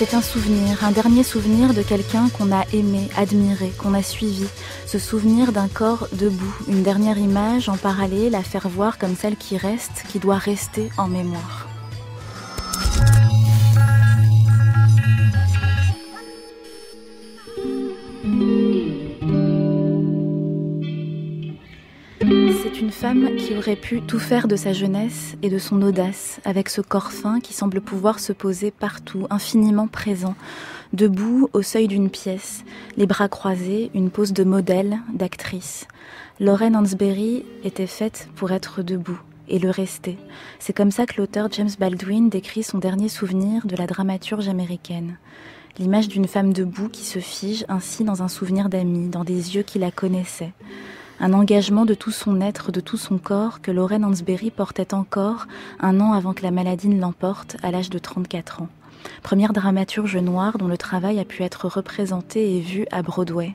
C'est un souvenir, un dernier souvenir de quelqu'un qu'on a aimé, admiré, qu'on a suivi. Ce souvenir d'un corps debout, une dernière image en parallèle à faire voir comme celle qui reste, qui doit rester en mémoire. C'est une femme qui aurait pu tout faire de sa jeunesse et de son audace, avec ce corps fin qui semble pouvoir se poser partout, infiniment présent, debout au seuil d'une pièce, les bras croisés, une pose de modèle, d'actrice. Lauren Hansberry était faite pour être debout et le rester. C'est comme ça que l'auteur James Baldwin décrit son dernier souvenir de la dramaturge américaine. L'image d'une femme debout qui se fige ainsi dans un souvenir d'amie, dans des yeux qui la connaissaient. Un engagement de tout son être, de tout son corps, que Lauren Hansberry portait encore un an avant que la maladie ne l'emporte, à l'âge de 34 ans. Première dramaturge noire dont le travail a pu être représenté et vu à Broadway.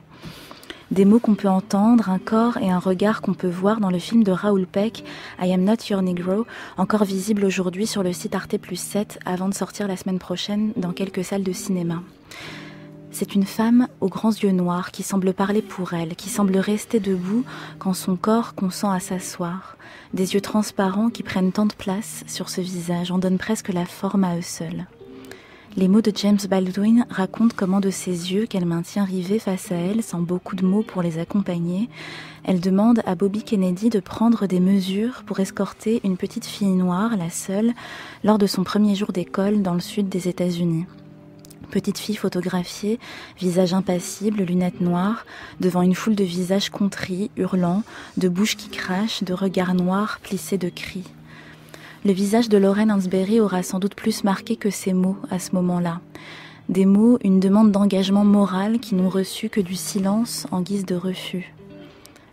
Des mots qu'on peut entendre, un corps et un regard qu'on peut voir dans le film de Raoul Peck, I Am Not Your Negro, encore visible aujourd'hui sur le site Arte+7 avant de sortir la semaine prochaine dans quelques salles de cinéma. C'est une femme aux grands yeux noirs qui semble parler pour elle, qui semble rester debout quand son corps consent à s'asseoir. Des yeux transparents qui prennent tant de place sur ce visage, en donnent presque la forme à eux seuls. Les mots de James Baldwin racontent comment de ses yeux qu'elle maintient rivés face à elle, sans beaucoup de mots pour les accompagner, elle demande à Bobby Kennedy de prendre des mesures pour escorter une petite fille noire, la seule, lors de son premier jour d'école dans le sud des États-Unis. Petite fille photographiée, visage impassible, lunettes noires, devant une foule de visages contrits, hurlants, de bouches qui crachent, de regards noirs plissés de cris. Le visage de Lauren Hansberry aura sans doute plus marqué que ces mots à ce moment-là. Des mots, une demande d'engagement moral qui n'ont reçu que du silence en guise de refus.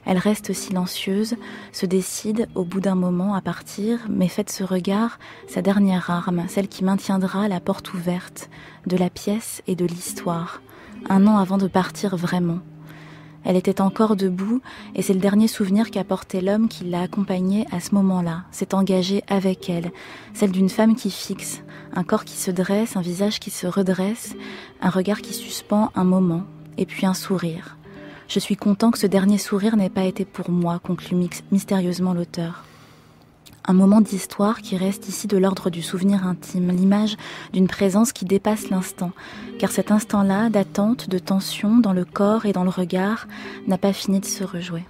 Elle reste silencieuse, se décide au bout d'un moment à partir, mais fait de ce regard sa dernière arme, celle qui maintiendra la porte ouverte de la pièce et de l'histoire, un an avant de partir vraiment. Elle était encore debout et c'est le dernier souvenir qu'a porté l'homme qui l'a accompagnée à ce moment-là, s'est engagé avec elle, celle d'une femme qui fixe, un corps qui se dresse, un visage qui se redresse, un regard qui suspend un moment, et puis un sourire. Je suis content que ce dernier sourire n'ait pas été pour moi, conclut mystérieusement l'auteur. Un moment d'histoire qui reste ici de l'ordre du souvenir intime, l'image d'une présence qui dépasse l'instant, car cet instant-là d'attente, de tension dans le corps et dans le regard n'a pas fini de se rejouer.